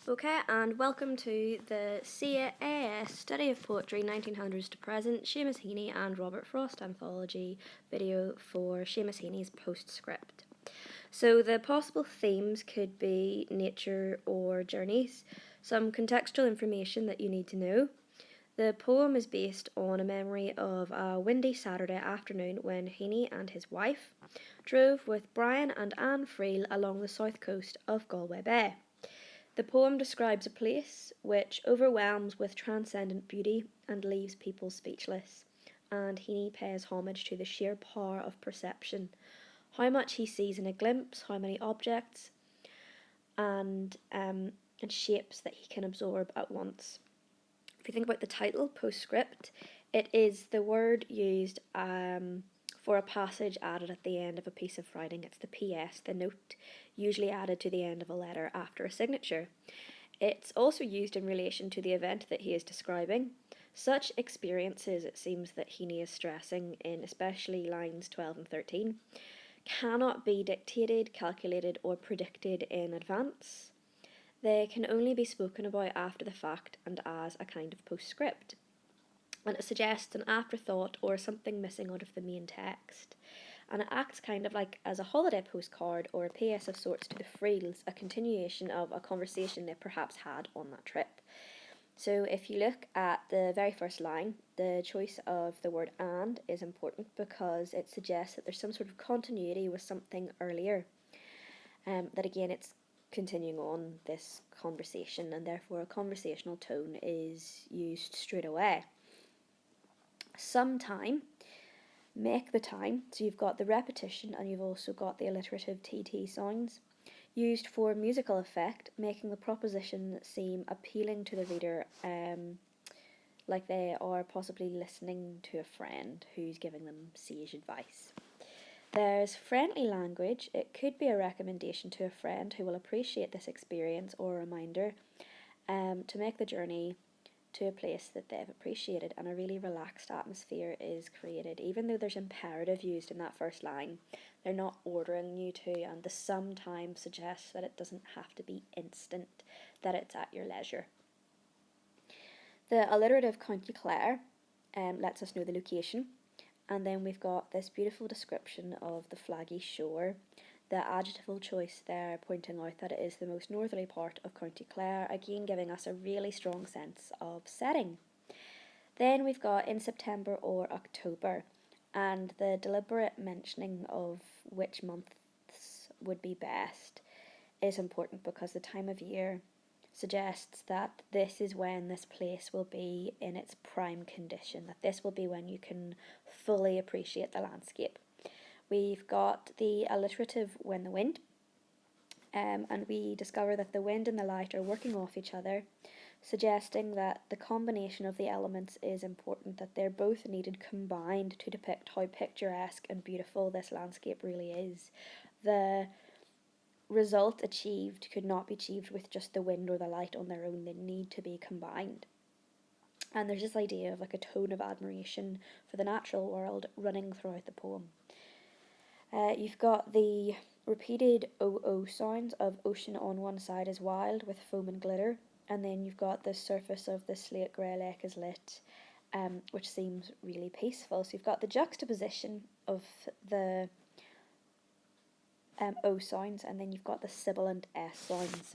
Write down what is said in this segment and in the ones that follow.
Okay, and welcome to the CAS Study of Poetry 1900s to Present, Seamus Heaney and Robert Frost anthology video for Seamus Heaney's Postscript. So the possible themes could be nature or journeys, some contextual information that you need to know. The poem is based on a memory of a windy Saturday afternoon when Heaney and his wife drove with Brian and Anne Friel along the south coast of Galway Bay. The poem describes a place which overwhelms with transcendent beauty and leaves people speechless, and Heaney pays homage to the sheer power of perception, how much he sees in a glimpse, how many objects and shapes that he can absorb at once. If you think about the title, Postscript, it is the word used for a passage added at the end of a piece of writing. It's the PS, the note usually added to the end of a letter after a signature. It's also used in relation to the event that he is describing. Such experiences, it seems that Heaney is stressing in especially lines 12 and 13, cannot be dictated, calculated, or predicted in advance. They can only be spoken about after the fact and as a kind of postscript. And it suggests an afterthought or something missing out of the main text. And it acts kind of like as a holiday postcard or a PS of sorts to the Friels, a continuation of a conversation they perhaps had on that trip. So if you look at the very first line, the choice of the word and is important because it suggests that there's some sort of continuity with something earlier. That again, it's continuing on this conversation, and therefore a conversational tone is used straight away. Sometime, make the time, so you've got the repetition and you've also got the alliterative TT sounds, used for musical effect, making the proposition seem appealing to the reader, like they are possibly listening to a friend who's giving them sage advice. There's friendly language. It could be a recommendation to a friend who will appreciate this experience or a reminder to make the journey to a place that they've appreciated, and a really relaxed atmosphere is created. Even though there's imperative used in that first line, they're not ordering you to, and the sometimes suggests that it doesn't have to be instant, that it's at your leisure. The alliterative County Clare lets us know the location, and then we've got this beautiful description of the flaggy shore. The adjectival choice there pointing out that it is the most northerly part of County Clare, again giving us a really strong sense of setting. Then we've got in September or October, and the deliberate mentioning of which months would be best is important because the time of year suggests that this is when this place will be in its prime condition, that this will be when you can fully appreciate the landscape. We've got the alliterative when the wind, and we discover that the wind and the light are working off each other, suggesting that the combination of the elements is important, that they're both needed combined to depict how picturesque and beautiful this landscape really is. The result achieved could not be achieved with just the wind or the light on their own. They need to be combined. And there's this idea of like a tone of admiration for the natural world running throughout the poem. You've got the repeated OO sounds of ocean on one side is wild with foam and glitter, and then you've got the surface of the slate grey lake is lit, which seems really peaceful. So you've got the juxtaposition of the O sounds, and then you've got the sibilant S sounds.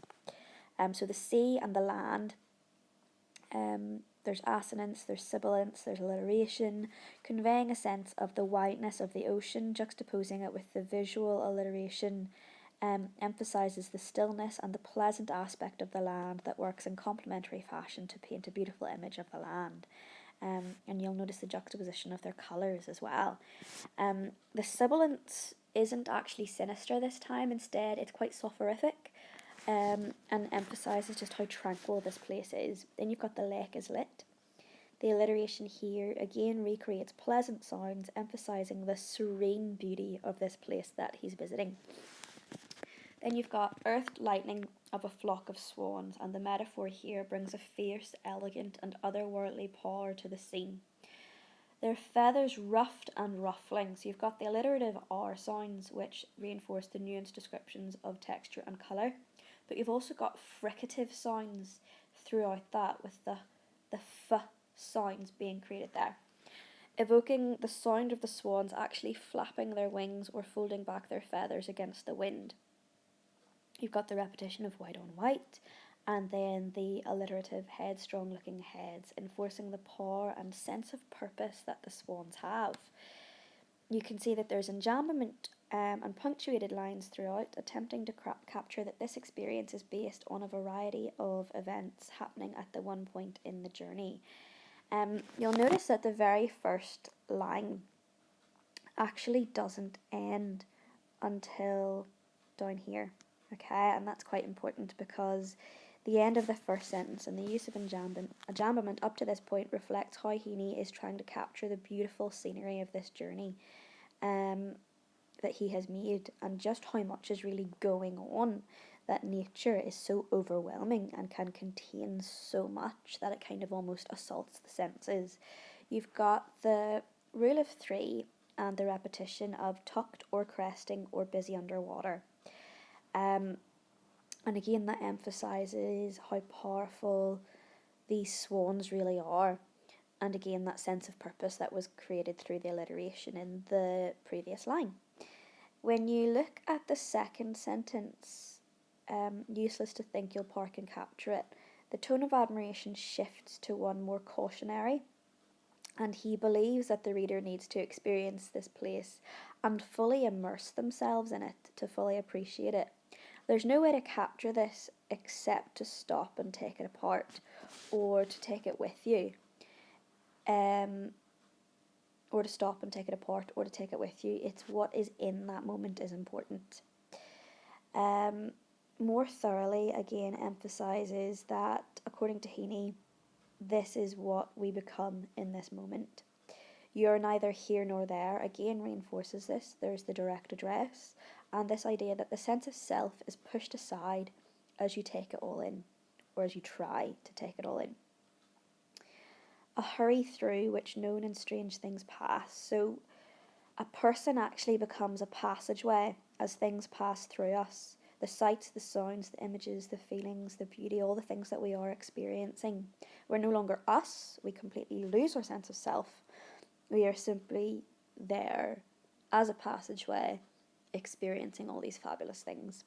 So the sea and the land, there's assonance, there's sibilance, there's alliteration, conveying a sense of the wideness of the ocean, juxtaposing it with the visual alliteration, emphasises the stillness and the pleasant aspect of the land that works in complementary fashion to paint a beautiful image of the land. And you'll notice the juxtaposition of their colours as well. The sibilance isn't actually sinister this time, instead it's quite soporific. And emphasises just how tranquil this place is. Then you've got the lake is lit. The alliteration here again recreates pleasant sounds, emphasising the serene beauty of this place that he's visiting. Then you've got earthed lightning of a flock of swans, and the metaphor here brings a fierce, elegant, and otherworldly power to the scene. Their feathers ruffed and ruffling, so you've got the alliterative R sounds, which reinforce the nuanced descriptions of texture and colour. but you've also got fricative sounds throughout that, with the f sounds being created there, evoking the sound of the swans actually flapping their wings or folding back their feathers against the wind. You've got the repetition of white on white, and then the alliterative headstrong looking heads, enforcing the power and sense of purpose that the swans have. You can see that there's enjambment and punctuated lines throughout, attempting to capture that this experience is based on a variety of events happening at the one point in the journey. You'll notice that the very first line actually doesn't end until down here, okay? And that's quite important because the end of the first sentence and the use of enjambment up to this point reflects how Heaney is trying to capture the beautiful scenery of this journey that he has made, and just how much is really going on, that nature is so overwhelming and can contain so much that it kind of almost assaults the senses. You've got the rule of three and the repetition of tucked or cresting or busy underwater. And again, that emphasises how powerful these swans really are. And again, that sense of purpose that was created through the alliteration in the previous line. When you look at the second sentence, useless to think you'll park and capture it, the tone of admiration shifts to one more cautionary, and he believes that the reader needs to experience this place and fully immerse themselves in it to fully appreciate it. There's no way to capture this except to stop and take it apart, or to take it with you. Or to stop and take it apart, or to take it with you. It's what is in that moment is important. More thoroughly, again, emphasises that, according to Heaney, this is what we become in this moment. You're neither here nor there, again, reinforces this. There's the direct address, and this idea that the sense of self is pushed aside as you take it all in, or as you try to take it all in. A hurry through which known and strange things pass. So a person actually becomes a passageway as things pass through us. The sights, the sounds, the images, the feelings, the beauty, all the things that we are experiencing. We're no longer us. We completely lose our sense of self. We are simply there as a passageway, experiencing all these fabulous things.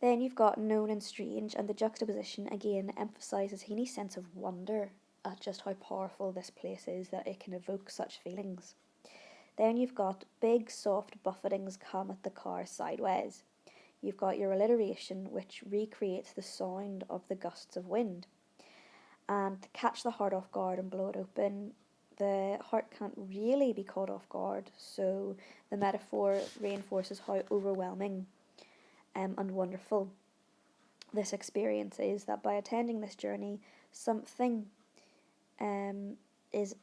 Then you've got known and strange, and the juxtaposition again emphasises Heaney's sense of wonder at just how powerful this place is, that it can evoke such feelings. Then you've got big soft buffetings come at the car sideways. You've got your alliteration, which recreates the sound of the gusts of wind. And to catch the heart off guard and blow it open, the heart can't really be caught off guard, so the metaphor reinforces how overwhelming and wonderful this experience is, that by attending this journey, something is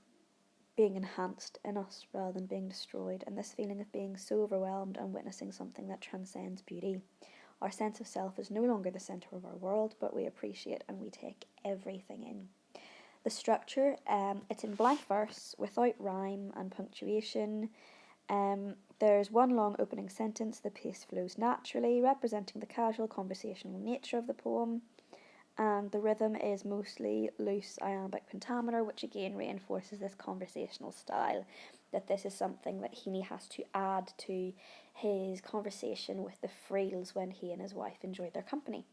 being enhanced in us rather than being destroyed, and this feeling of being so overwhelmed and witnessing something that transcends beauty. Our sense of self is no longer the centre of our world, but we appreciate and we take everything in. The structure, it's in blank verse without rhyme and punctuation. There's one long opening sentence, the pace flows naturally, representing the casual conversational nature of the poem. And the rhythm is mostly loose iambic pentameter, which again reinforces this conversational style, that this is something that Heaney has to add to his conversation with the Freels when he and his wife enjoyed their company.